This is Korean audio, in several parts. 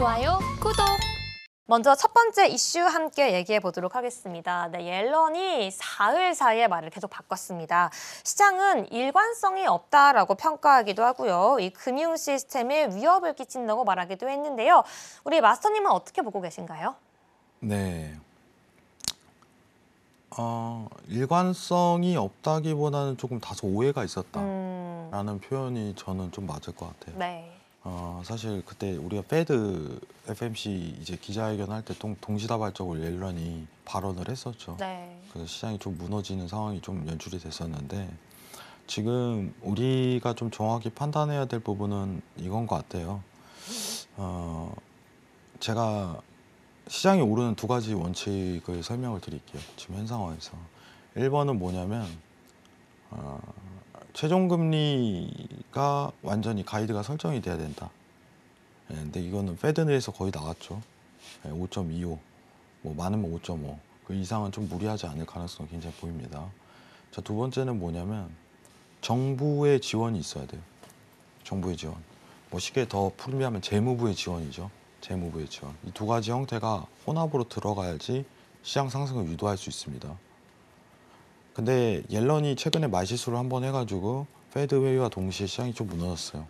좋아요, 구독! 먼저 첫 번째 이슈 함께 얘기해 보도록 하겠습니다. 네, 옐런이 사흘 사이에 말을 계속 바꿨습니다. 시장은 일관성이 없다라고 평가하기도 하고요. 이 금융 시스템에 위협을 끼친다고 말하기도 했는데요. 우리 마스터님은 어떻게 보고 계신가요? 네. 일관성이 없다기보다는 조금 다소 오해가 있었다라는 표현이 저는 좀 맞을 것 같아요. 네. 사실 그때 우리가 페드 FMC 이제 기자회견 할 때 동시다발적으로 옐런이 발언을 했었죠. 네. 그래서 시장이 좀 무너지는 상황이 좀 연출이 됐었는데 지금 우리가 좀 정확히 판단해야 될 부분은 이건 것 같아요. 제가 시장이 오르는 두 가지 원칙을 설명을 드릴게요. 지금 현 상황에서. 1번은 뭐냐면 최종금리가 완전히 가이드가 설정이 돼야 된다. 근데 이거는 페드 내에서 거의 나왔죠. 5.25, 뭐 많으면 5.5. 그 이상은 좀 무리하지 않을 가능성이 굉장히 보입니다. 자, 두 번째는 뭐냐면 정부의 지원이 있어야 돼요. 정부의 지원. 뭐 쉽게 더 풀이하면 재무부의 지원이죠. 재무부의 지원. 이 두 가지 형태가 혼합으로 들어가야지 시장 상승을 유도할 수 있습니다. 근데 옐런이 최근에 말실수를 한번 해가지고 페드 회의와 동시에 시장이 좀 무너졌어요.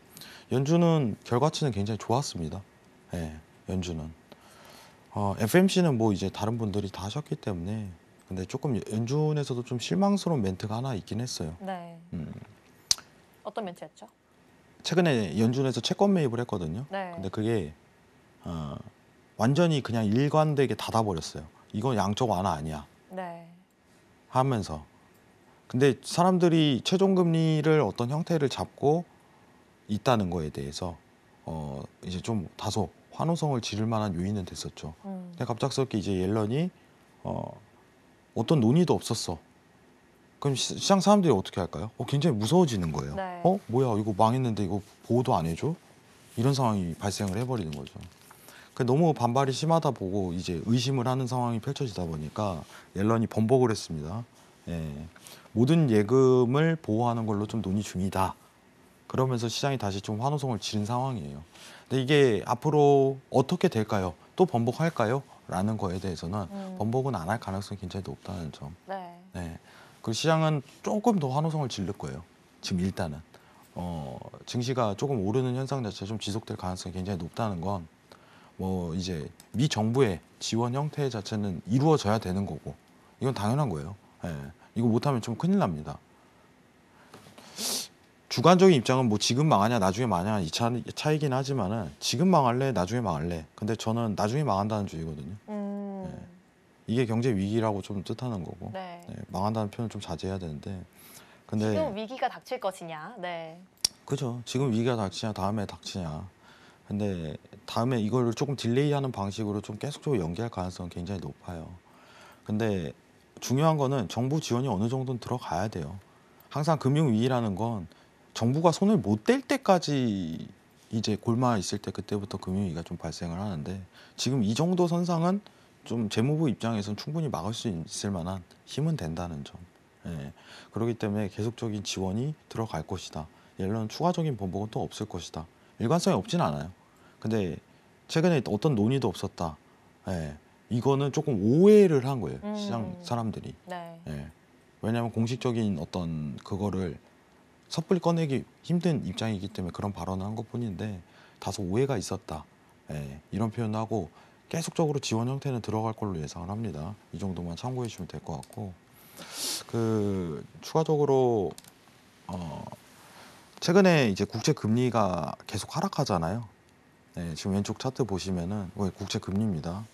연준은 결과치는 굉장히 좋았습니다. 네, 연준은. FMC는 뭐 이제 다른 분들이 다 하셨기 때문에 근데 조금 연준에서도 좀 실망스러운 멘트가 하나 있긴 했어요. 네. 어떤 멘트였죠? 최근에 연준에서 채권 매입을 했거든요. 네. 근데 그게 완전히 그냥 일관되게 닫아버렸어요. 이건 양적 완화 아니야 네. 하면서. 근데 사람들이 최종금리를 어떤 형태를 잡고 있다는 거에 대해서 이제 좀 다소 환호성을 지를 만한 요인은 됐었죠. 근데 갑작스럽게 이제 옐런이 어떤 논의도 없었어. 그럼 시장 사람들이 어떻게 할까요? 굉장히 무서워지는 거예요. 네. 뭐야 이거 망했는데 이거 보호도 안 해줘? 이런 상황이 발생을 해버리는 거죠. 너무 반발이 심하다 보고 이제 의심을 하는 상황이 펼쳐지다 보니까 옐런이 번복을 했습니다. 모든 예금을 보호하는 걸로 좀 논의 중이다. 그러면서 시장이 다시 좀 환호성을 지른 상황이에요. 근데 이게 앞으로 어떻게 될까요? 또 번복할까요? 라는 거에 대해서는 번복은 안 할 가능성이 굉장히 높다는 점. 네. 그 시장은 조금 더 환호성을 지를 거예요. 지금 일단은. 증시가 조금 오르는 현상 자체가 좀 지속될 가능성이 굉장히 높다는 건 뭐 이제 미 정부의 지원 형태 자체는 이루어져야 되는 거고 이건 당연한 거예요. 이거 못하면 좀 큰일 납니다. 주관적인 입장은 뭐 지금 망하냐 나중에 망하냐 이 차이긴 하지만은 지금 망할래 나중에 망할래. 근데 저는 나중에 망한다는 주의거든요. 이게 경제 위기라고 좀 뜻하는 거고 네. 망한다는 표현을 좀 자제해야 되는데 근데 지금 위기가 닥칠 것이냐. 네. 그죠. 지금 위기가 닥치냐 다음에 닥치냐. 근데 다음에 이걸 조금 딜레이하는 방식으로 좀 계속적으로 연기할 가능성은 굉장히 높아요. 근데 중요한 거는 정부 지원이 어느 정도는 들어가야 돼요. 항상 금융위기라는 건 정부가 손을 못 댈 때까지 이제 골마 있을 때 그때부터 금융위기가 좀 발생을 하는데 지금 이 정도 선상은 좀 재무부 입장에서는 충분히 막을 수 있을 만한 힘은 된다는 점. 그렇기 때문에 계속적인 지원이 들어갈 것이다. 옐런 추가적인 번복은 또 없을 것이다. 일관성이 없진 않아요. 근데 최근에 어떤 논의도 없었다. 이거는 조금 오해를 한 거예요. 시장 사람들이. 네. 왜냐하면 공식적인 어떤 그거를 섣불리 꺼내기 힘든 입장이기 때문에 그런 발언을 한 것뿐인데 다소 오해가 있었다. 이런 표현을 하고 계속적으로 지원 형태는 들어갈 걸로 예상을 합니다. 이 정도만 참고해 주시면 될 것 같고 추가적으로 최근에 이제 국채 금리가 계속 하락하잖아요. 지금 왼쪽 차트 보시면은 국채 금리입니다.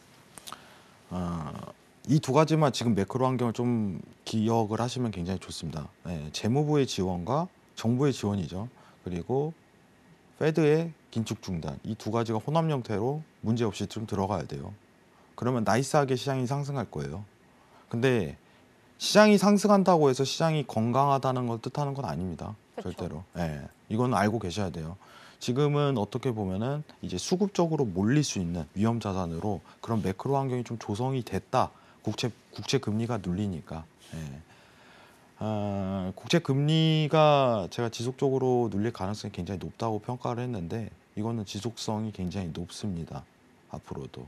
이 두 가지만 지금 매크로 환경을 좀 기억을 하시면 굉장히 좋습니다. 재무부의 지원과 정부의 지원이죠. 그리고 페드의 긴축 중단 이 두 가지가 혼합 형태로 문제 없이 좀 들어가야 돼요. 그러면 나이스하게 시장이 상승할 거예요. 근데 시장이 상승한다고 해서 시장이 건강하다는 걸 뜻하는 건 아닙니다. 그쵸. 절대로. 이건 알고 계셔야 돼요. 지금은 어떻게 보면은 이제 수급적으로 몰릴 수 있는 위험 자산으로 그런 매크로 환경이 좀 조성이 됐다. 국채 금리가 눌리니까. 국채 금리가 제가 지속적으로 눌릴 가능성이 굉장히 높다고 평가를 했는데 이거는 지속성이 굉장히 높습니다. 앞으로도.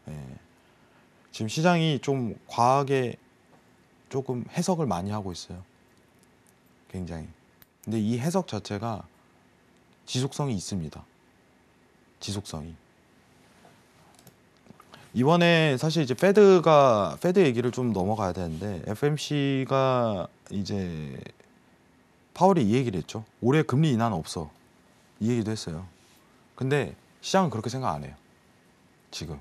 예. 지금 시장이 좀 과하게 조금 해석을 많이 하고 있어요. 굉장히. 근데 이 해석 자체가 지속성이 있습니다. 지속성이. 이번에 사실 이제 페드 얘기를 좀 넘어가야 되는데 FMC가 이제 파월이 이 얘기를 했죠. 올해 금리 인하는 없어. 이 얘기도 했어요. 근데 시장은 그렇게 생각 안 해요. 지금.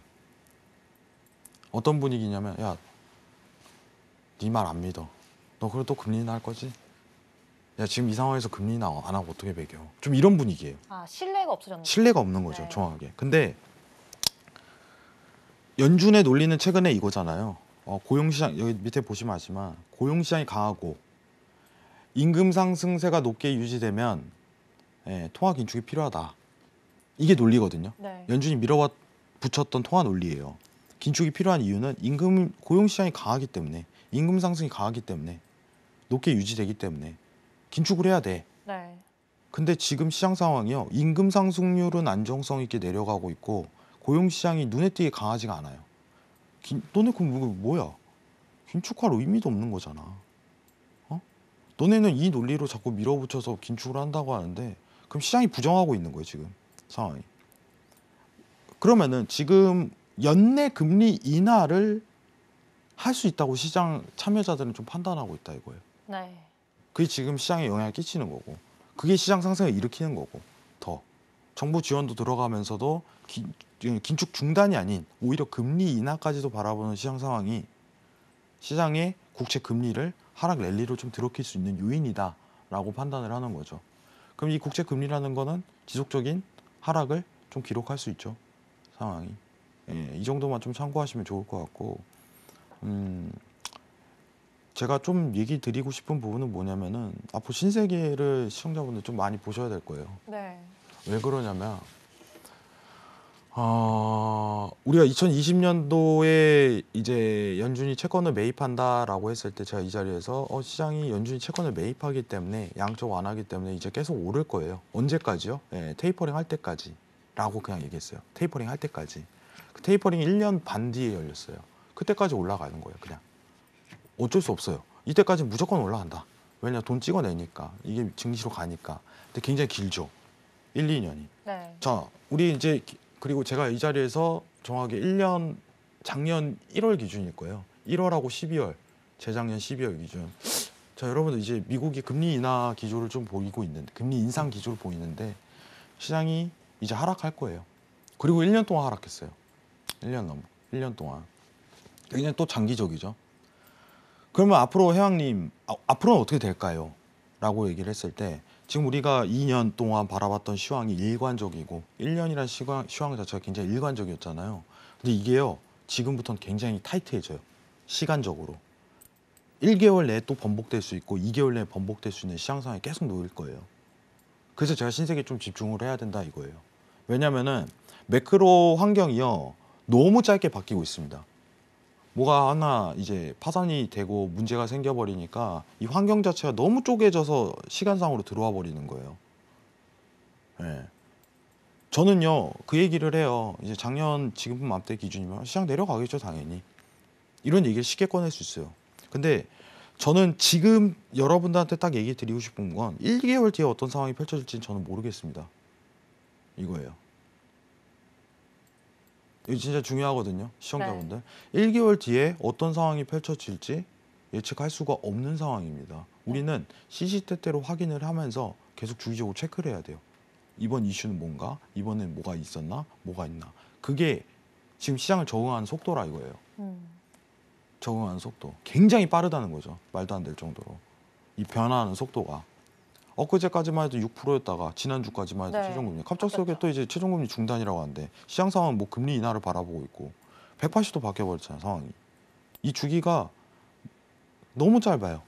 어떤 분위기냐면 야, 네 말 안 믿어. 너 그래 또 금리 인하 할 거지? 야, 지금 이 상황에서 금리 인하 안 하고 어떻게 배겨? 좀 이런 분위기예요. 아, 신뢰가 없어졌네요. 신뢰가 없는 거죠. 네. 정확하게. 근데 연준의 논리는 최근에 이거잖아요. 고용시장 여기 밑에 보시면 아시지만 고용시장이 강하고 임금 상승세가 높게 유지되면 통화 긴축이 필요하다. 이게 논리거든요. 네. 연준이 밀어붙였던 통화 논리예요. 긴축이 필요한 이유는 고용시장이 강하기 때문에 임금 상승이 강하기 때문에 높게 유지되기 때문에 긴축을 해야 돼. 네. 근데 지금 시장 상황이요. 임금 상승률은 안정성 있게 내려가고 있고 고용 시장이 눈에 띄게 강하지가 않아요. 너네 그럼 뭐야? 긴축할 의미도 없는 거잖아. 너네는 이 논리로 자꾸 밀어붙여서 긴축을 한다고 하는데 그럼 시장이 부정하고 있는 거예요, 지금 상황이. 그러면은 지금 연내 금리 인하를 할 수 있다고 시장 참여자들은 좀 판단하고 있다 이거예요. 네. 그게 지금 시장에 영향을 끼치는 거고 그게 시장 상승을 일으키는 거고 더 정부 지원도 들어가면서도 긴축 중단이 아닌 오히려 금리 인하까지도 바라보는 시장 상황이 시장의 국채 금리를 하락 랠리로 좀 들어킬 수 있는 요인이다라고 판단을 하는 거죠. 그럼 이 국채 금리라는 거는 지속적인 하락을 좀 기록할 수 있죠. 상황이. 이 정도만 좀 참고하시면 좋을 것 같고 제가 좀 얘기 드리고 싶은 부분은 뭐냐면은 앞으로 신세계를 시청자분들 좀 많이 보셔야 될 거예요. 네. 왜 그러냐면 우리가 2020년도에 이제 연준이 채권을 매입한다라고 했을 때 제가 이 자리에서 시장이 연준이 채권을 매입하기 때문에 양적 완화하기 때문에 이제 계속 오를 거예요. 언제까지요? 테이퍼링 할 때까지라고 그냥 얘기했어요. 테이퍼링 할 때까지. 그 테이퍼링이 1년 반 뒤에 열렸어요. 그때까지 올라가는 거예요. 그냥. 어쩔 수 없어요. 이때까지 무조건 올라간다. 왜냐 돈 찍어내니까 이게 증시로 가니까. 근데 굉장히 길죠. 1, 2년이. 네. 자, 우리 이제 그리고 제가 이 자리에서 정확하게 1년 작년 1월 기준일 거예요. 1월하고 12월, 재작년 12월 기준. 자, 여러분들 이제 미국이 금리 인하 기조를 좀 보이고 있는데, 금리 인상 기조를 보이는데 시장이 이제 하락할 거예요. 그리고 1년 동안 하락했어요. 1년 동안. 굉장히 또 장기적이죠. 그러면 앞으로 회왕님, 앞으로는 어떻게 될까요? 라고 얘기를 했을 때 지금 우리가 2년 동안 바라봤던 시황이 일관적이고 1년이라는 시황 자체가 굉장히 일관적이었잖아요. 근데 이게요. 지금부터는 굉장히 타이트해져요. 시간적으로. 1개월 내에 또 번복될 수 있고 2개월 내에 번복될 수 있는 시장 상황이 계속 놓일 거예요. 그래서 제가 신세계에 좀 집중을 해야 된다 이거예요. 왜냐면은 매크로 환경이요. 너무 짧게 바뀌고 있습니다. 뭐가 하나 이제 파산이 되고 문제가 생겨버리니까 이 환경 자체가 너무 쪼개져서 시간상으로 들어와 버리는 거예요. 예. 저는요 그 얘기를 해요. 이제 작년 지금 맘때 기준이면 시장 내려가겠죠 당연히. 이런 얘기를 쉽게 꺼낼 수 있어요. 근데 저는 지금 여러분들한테 딱 얘기 드리고 싶은 건 1개월 뒤에 어떤 상황이 펼쳐질지는 저는 모르겠습니다. 이거예요. 이거 진짜 중요하거든요. 시청자분들. 1개월 뒤에 어떤 상황이 펼쳐질지 예측할 수가 없는 상황입니다. 우리는 시시때때로 확인을 하면서 계속 주기적으로 체크를 해야 돼요. 이번 이슈는 뭔가? 이번엔 뭐가 있었나? 뭐가 있나? 그게 지금 시장을 적응하는 속도라 이거예요. 적응하는 속도. 굉장히 빠르다는 거죠. 말도 안 될 정도로. 이 변화하는 속도가. 엊그제까지만 해도 6%였다가 지난주까지만 해도 네. 최종금리 갑작스럽게 바뀌었죠. 또 이제 최종금리 중단이라고 하는데 시장 상황은 뭐 금리 인하를 바라보고 있고 180도 바뀌어버렸잖아요 상황이. 이 주기가 너무 짧아요.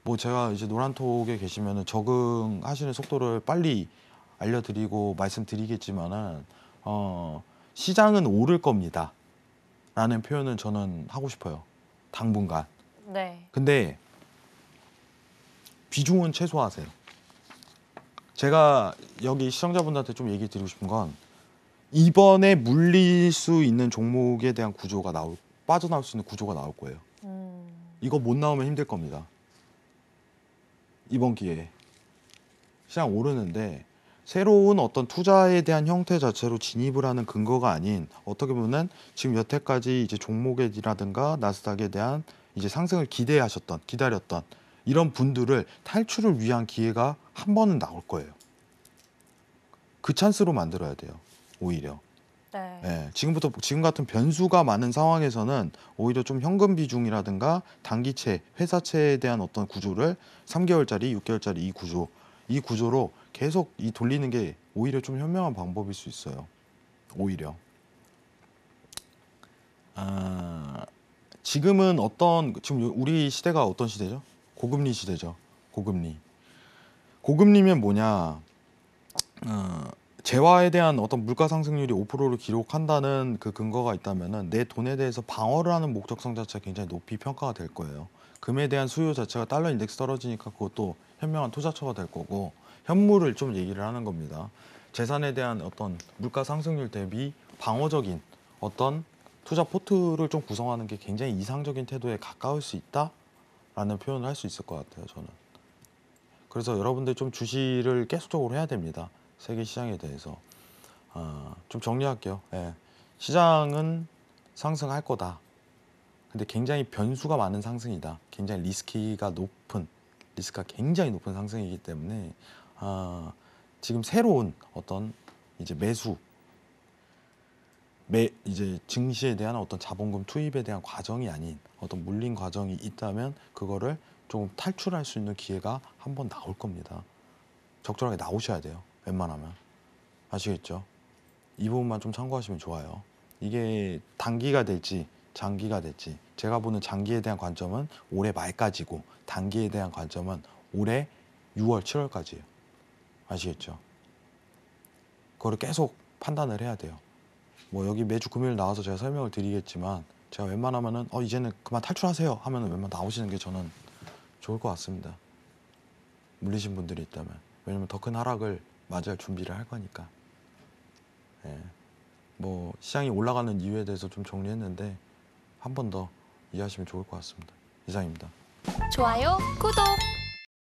뭐 제가 이제 노란톡에 계시면은 적응하시는 속도를 빨리 알려드리고 말씀드리겠지만은 시장은 오를 겁니다 라는 표현은 저는 하고 싶어요. 당분간. 네. 근데 비중은 최소화하세요. 제가 여기 시청자분들한테 좀 얘기 드리고 싶은 건 이번에 물릴 수 있는 종목에 대한 구조가 빠져나올 수 있는 구조가 나올 거예요. 이거 못 나오면 힘들 겁니다. 이번 기회에. 시장 오르는데 새로운 어떤 투자에 대한 형태 자체로 진입을 하는 근거가 아닌 어떻게 보면 지금 여태까지 이제 종목이라든가 나스닥에 대한 이제 상승을 기다렸던 이런 분들을 탈출을 위한 기회가 한 번은 나올 거예요. 그 찬스로 만들어야 돼요. 오히려. 네. 예, 지금 같은 변수가 많은 상황에서는 오히려 좀 현금 비중이라든가 단기채, 회사채에 대한 어떤 구조를 3개월짜리, 6개월짜리 이 구조로 계속 돌리는 게 오히려 좀 현명한 방법일 수 있어요. 오히려. 지금 우리 시대가 어떤 시대죠? 고금리 시대죠. 고금리면 뭐냐? 재화에 대한 어떤 물가 상승률이 5%를 기록한다는 그 근거가 있다면은 내 돈에 대해서 방어를 하는 목적성 자체가 굉장히 높이 평가가 될 거예요. 금에 대한 수요 자체가 달러 인덱스 떨어지니까 그것도 현명한 투자처가 될 거고 현물을 좀 얘기를 하는 겁니다. 재산에 대한 어떤 물가 상승률 대비 방어적인 어떤 투자 포트를 좀 구성하는 게 굉장히 이상적인 태도에 가까울 수 있다라는 표현을 할 수 있을 것 같아요. 저는. 그래서 여러분들 좀 주시를 계속적으로 해야 됩니다. 세계 시장에 대해서. 좀 정리할게요. 예. 시장은 상승할 거다. 근데 굉장히 변수가 많은 상승이다. 굉장히 리스크가 굉장히 높은 상승이기 때문에 지금 새로운 어떤 이제 이제 증시에 대한 어떤 자본금 투입에 대한 과정이 아닌 어떤 물린 과정이 있다면 그거를 좀 탈출할 수 있는 기회가 한번 나올 겁니다. 적절하게 나오셔야 돼요. 웬만하면. 아시겠죠? 이 부분만 좀 참고하시면 좋아요. 이게 단기가 될지 장기가 될지 제가 보는 장기에 대한 관점은 올해 말까지고 단기에 대한 관점은 올해 6월, 7월까지예요. 아시겠죠? 그거를 계속 판단을 해야 돼요. 뭐 여기 매주 금요일 나와서 제가 설명을 드리겠지만 제가 웬만하면은 이제는 그만 탈출하세요 하면은 웬만 나오시는 게 저는 좋을 것 같습니다. 물리신 분들이 있다면. 왜냐면 더 큰 하락을 맞이할 준비를 할 거니까. 예. 뭐 시장이 올라가는 이유에 대해서 좀 정리했는데 한 번 더 이해하시면 좋을 것 같습니다. 이상입니다. 좋아요, 구독.